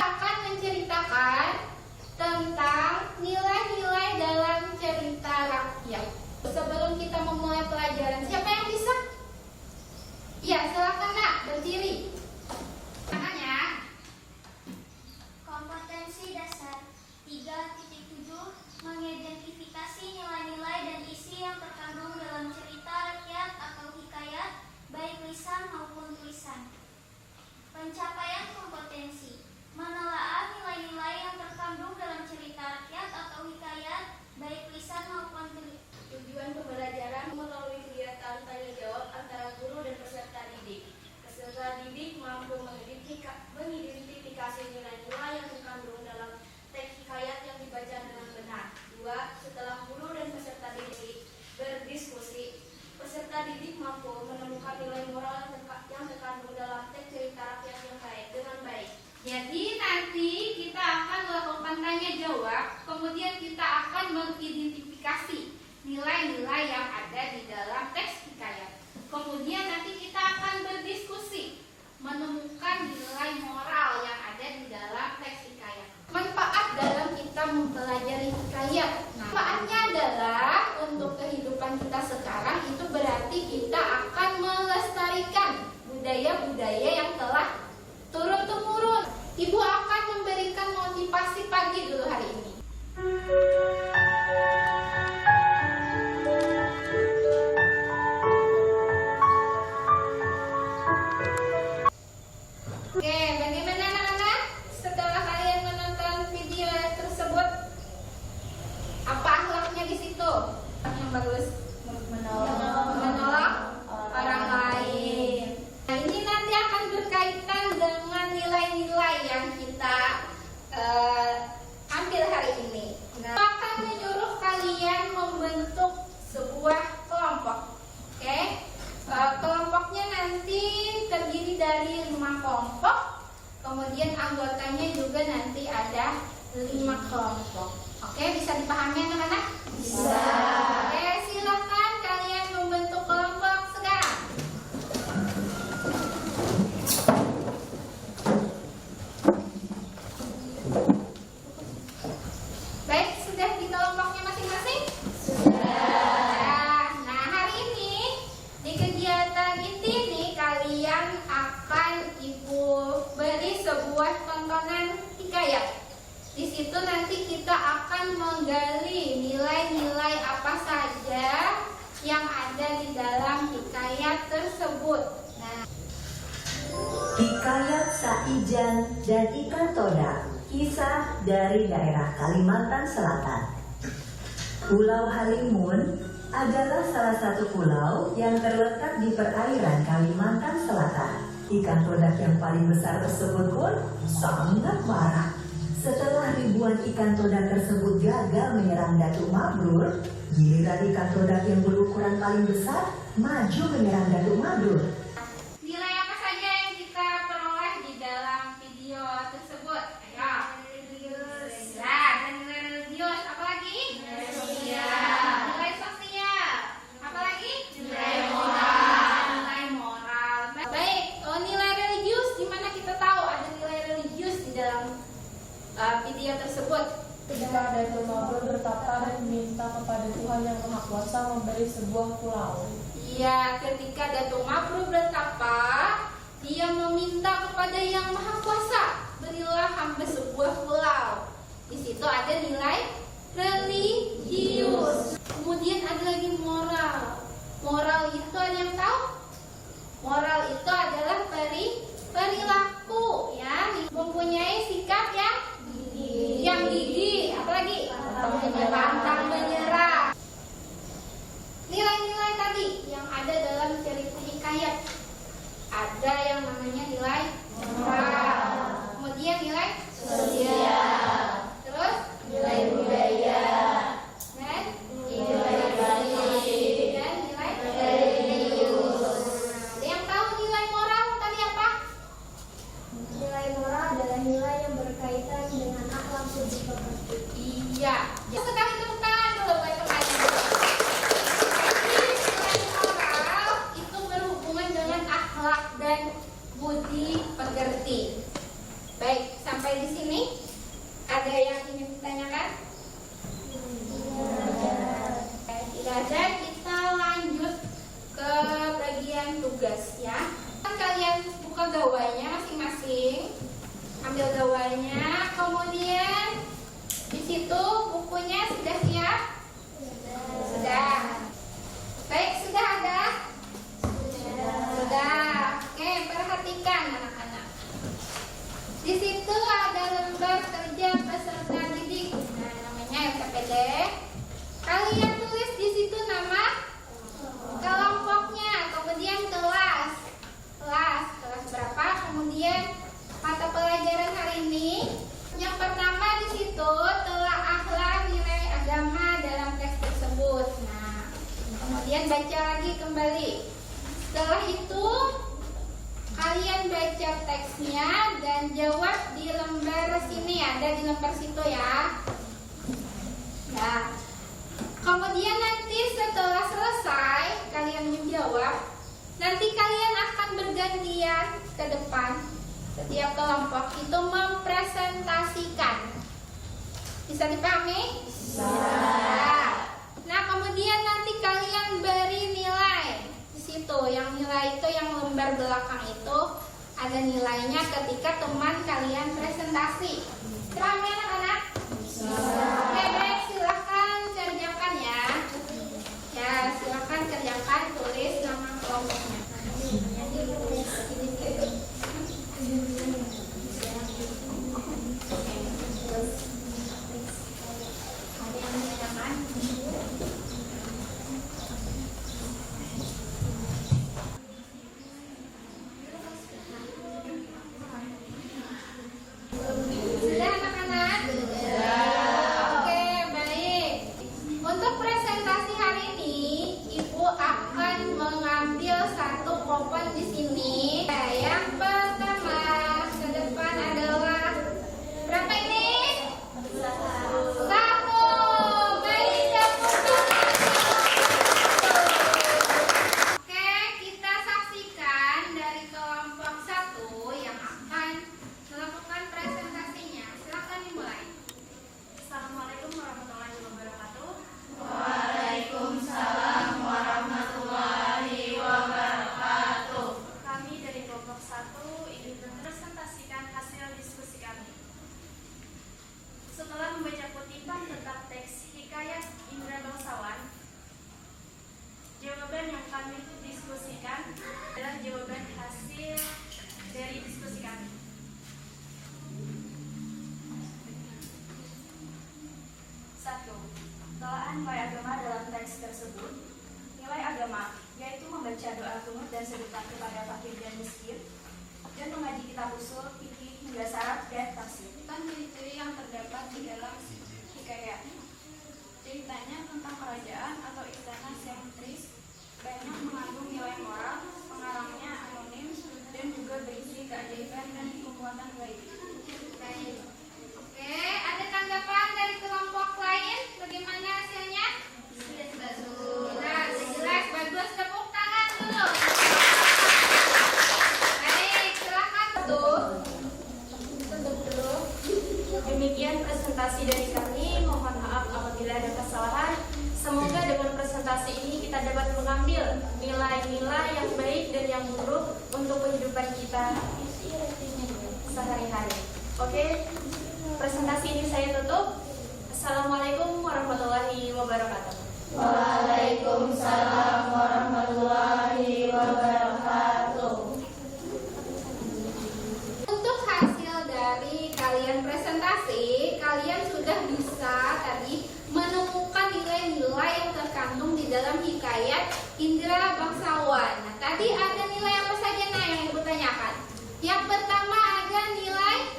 akan menceritakan tentang nilai-nilai dalam cerita rakyat. Sebelum kita memulai pelajaran, siapa yang bisa? Ya, silakan Nak, berdiri. Makanya kompetensi dasar 3.7 mengidentifikasi nilai-nilai dan isi yang terkandung dalam cerita rakyat atau hikayat, baik lisan maupun tulisan. Pencapaian kompetensi menelaah nilai-nilai yang terkandung dalam cerita rakyat atau hikayat, baik lisan maupun tulisan. Tujuan pembelajaran melalui kegiatan tanya jawab antara guru dan peserta didik. Peserta didik mampu mengidentifikasi nilai-nilai yang terkandung dalam teks hikayat yang dibaca dengan benar. 2. Setelah guru dan peserta didik berdiskusi, peserta didik mampu menemukan nilai moral yang terkandung dalam teks cerita rakyat yang baik dengan baik. Jadi nanti kita akan melakukan tanya jawab, kemudian kita akan mengidentifikasi nilai-nilai yang ada di dalam teks hikayat. Kemudian nanti kita akan berdiskusi, menemukan nilai moral yang ada di dalam teks hikayat. Manfaat dalam kita mempelajari hikayat. Nah, manfaatnya adalah untuk kehidupan kita sekarang, itu berarti kita akan melestarikan budaya-budaya yang telah turun-temurun. Ibu akan memberikan motivasi pagi dulu hari ini. Oke, bagaimana anak-anak? Setelah kalian menonton video tersebut, apa akhlaknya di situ? Yang bagus, menolong orang lain. Nah, ini nanti akan berkaitan dengan nilai-nilai yang kita ambil hari ini. Nah, akan menyuruh kalian membentuk sebuah kelompok. Oke? Kelompoknya nanti terdiri dari 5 kelompok. Kemudian anggotanya juga nanti ada 5 kelompok. Oke, bisa dipahami anak-anak? Bisa. Oke, silakan kalian membentuk kelompok sekarang. Baik, sudah di kelompoknya masing-masing? Sudah. Nah, hari ini di kegiatan inti nih kalian akan Ibu beri sebuah tontonan hikayat. Di situ nanti kita akan menggali nilai-nilai apa saja yang ada di dalam hikayat tersebut. Nah, Hikayat Saijan dan Ikan Toda, kisah dari daerah Kalimantan Selatan. Pulau Halimun adalah salah satu pulau yang terletak di perairan Kalimantan Selatan. Ikan todak yang paling besar tersebut pun sangat marah. Setelah ribuan ikan todak tersebut gagal menyerang Datuk Mabrur, giliran ikan todak yang berukuran paling besar maju menyerang Datuk Mabrur. nilai apa saja yang kita peroleh di dalam video tersebut? Ayo. Nah, dan nilai religius, apa lagi? Nilai sosial. Apa lagi? Nilai moral. Baik, nilai religius, di mana kita tahu ada nilai religius di dalam video tersebut. Ketika Datuk Mabrur bertapa dan meminta kepada Tuhan Yang Maha Kuasa memberi sebuah pulau. Iya, ketika Datuk Mabrur bertapa, dia meminta kepada Yang Maha Kuasa, berilah hamba sebuah pulau. Di situ ada nilai religius. Kemudian ada lagi moral. Moral itu ada yang tahu? Moral itu adalah perilaku, ya, mempunyai sikap yang gigih, apalagi pantang menyerah. Nilai-nilai tadi yang ada dalam cerita hikayat, ada yang namanya nilai moral, kemudian nilai sosial, terus nilai budaya, dan nilai religius. Ada yang tahu nilai moral tadi apa? Nilai moral adalah nilai yang berkaitan dengan akhlak budi pekerti. Iya. Sekali tepuk tangan dulu buat temannya. Nilai moral itu berhubungan dengan akhlak dan budi pekerti. Baik, sampai di sini ada yang ingin ditanyakan? Tidak ada, kita lanjut ke bagian tugas ya. Kalian buka gawainya masing-masing, ambil gawainya, kemudian di situ bukunya sudah siap? Sudah. Baik, sudah ada? Sudah. Oke, perhatikan anak-anak. Di situ ada lembar kerja peserta didik. Nah, namanya LKPD. Kalian tulis di situ nama kelompoknya, kemudian kelas berapa, kemudian mata pelajaran hari ini. Yang pertama di situ telaahlah nilai agama dalam teks tersebut. Nah, kemudian baca lagi kembali. Setelah itu kalian baca teksnya dan jawab di lembar sini, ada di lembar situ ya. Nah, kemudian nanti setelah selesai kalian menjawab, nanti kalian akan bergantian ke depan. Setiap kelompok itu mempresentasikan. Bisa dipahami? Bisa. Nah, kemudian nanti kalian beri nilai. Di situ yang nilai itu yang lembar belakang itu ada nilainya ketika teman kalian presentasi. Pahami anak-anak? Bisa. Oke, baik, silahkan kerjakan ya. Ya, silahkan kerjakan, tulis nama kelompoknya. Sudah anak-anak? Oke, baik. Untuk presentasi hari ini, Ibu akan mengambil satu popon di sini. Yang pertama ke depan adalah berapa ini? Satu. Baik, oke, kita saksikan dari kelompok satu yang akan melakukan presentasinya. Silakan dimulai. Assalamualaikum warahmatullahi wabarakatuh. Waalaikumsalam warahmatullahi wabarakatuh. Kami dari kelompok 1 ingin mempresentasikan hasil diskusi kami. Setelah membaca kutipan tentang teks Hikayat Indra Bangsawan, jawaban yang kami diskusikan adalah jawaban hasil dari diskusi kami. 1. Telaah nilai agama dalam teks tersebut. Nilai agama yaitu membaca doa kunut dan sedutan kepada fakir dan miskin, dan mengaji kitab usul, fikih hingga syarat dan tafsir. Tentang ciri-ciri yang terdapat di dalam hikayat. Ceritanya tentang kerajaan atau istana sentris, banyak mengandung nilai moral, pengarangnya anonim, dan juga berisi keajaiban dan kekuatan gaib. Baik. Oke, ada tanggapan dari kelompok lain? Bagaimana hasilnya? Sudah jelas, bagus. Tepuk tangan dulu. Baik, silakan tutup dulu. Demikian presentasi dari kami. Mohon maaf apabila ada kesalahan. Semoga dengan presentasi ini kita dapat mengambil nilai-nilai yang baik dan yang buruk untuk kehidupan kita sehari-hari. Oke, presentasi ini saya tutup. Assalamualaikum warahmatullahi wabarakatuh. Waalaikumsalam warahmatullahi wabarakatuh. Untuk hasil dari kalian presentasi, kalian sudah bisa tadi menemukan nilai-nilai yang terkandung di dalam hikayat Indra Bangsawan. Nah, tadi ada nilai apa saja yang Ibu tanyakan? Yang pertama ada nilai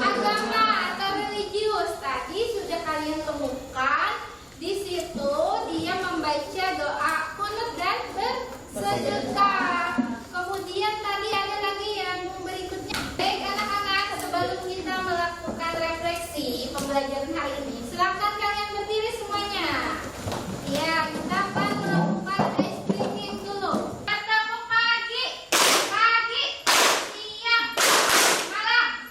agama atau religius. Tadi sudah kalian temukan. Di situ dia membaca doa kunut dan bersedekah. Kemudian tadi ada lagi yang berikutnya. Baik anak-anak, sebelum kita melakukan refleksi pembelajaran hari ini, silakan kalian berdiri semuanya. Ya, kita akan melakukan ice breaking dulu. Ketemu pagi, siang, malam.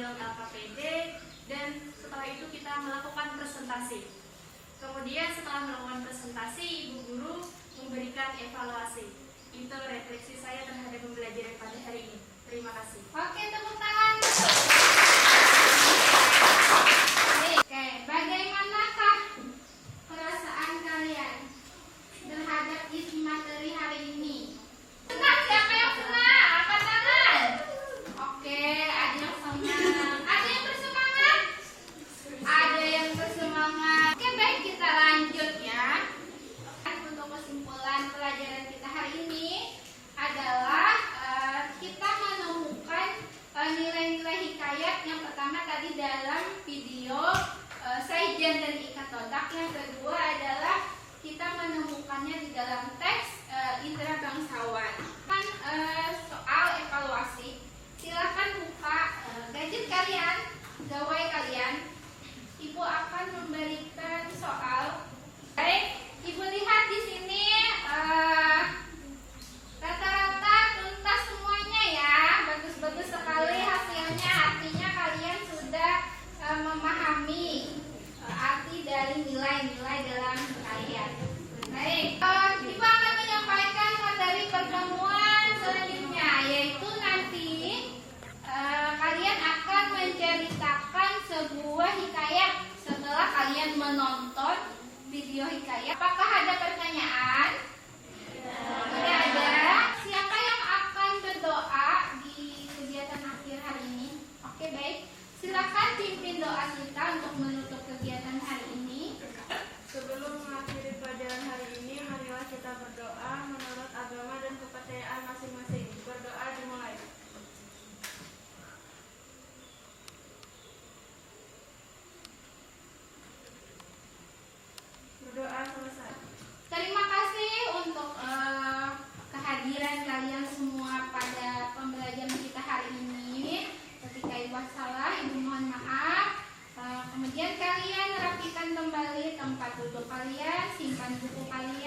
dalam LKPD, dan setelah itu kita melakukan presentasi. Kemudian setelah melakukan presentasi, ibu guru memberikan evaluasi. Itu refleksi saya terhadap pembelajaran pada hari ini. Terima kasih. Oke, tepuk tangan. Oke, bagaimanakah perasaan kalian terhadap isi materi hari ini? Senang, siapa yang senang? Angkat tangan. Oke, ada yang senang. Ada yang bersemangat? Ada yang bersemangat. Oke, baik, kita lanjut ya. Untuk kesimpulan pelajaran kita hari ini adalah kita menemukan nilai-nilai hikayat. Yang pertama tadi dalam video Saijan dan Ikat Todak. Yang kedua adalah kita menemukannya di dalam teks Indra Bangsawan. Soal evaluasi, silakan buka gadget kalian, gawai kalian. Ibu akan memberikan soal. Baik, ibu lihat di sini rata-rata tuntas semuanya ya, bagus-bagus sekali hasilnya. Artinya kalian sudah memahami arti dari nilai-nilai dalam hikayat. Baik, ibu akan menyampaikan materi pertemuan selanjutnya, yaitu nanti kalian akan menceritakan sebuah hikayat setelah kalian menonton video hikayat. Apakah ada pertanyaan? Tidak ada. Siapa yang akan berdoa di kegiatan akhir hari ini? Oke, baik. Silakan pimpin doa kita untuk menutup kegiatan hari ini. Sebelum mengakhiri pelajaran hari ini, marilah kita berdoa menurut agama dan kepercayaan masing-masing. Berdoa dimulai. Berdoa selesai. Terima kasih untuk kehadiran kalian semua pada pembelajaran kita hari ini. Ketika ibu salah, ibu mohon maaf. Kemudian kalian rapikan kembali tempat duduk kalian, simpan buku kalian.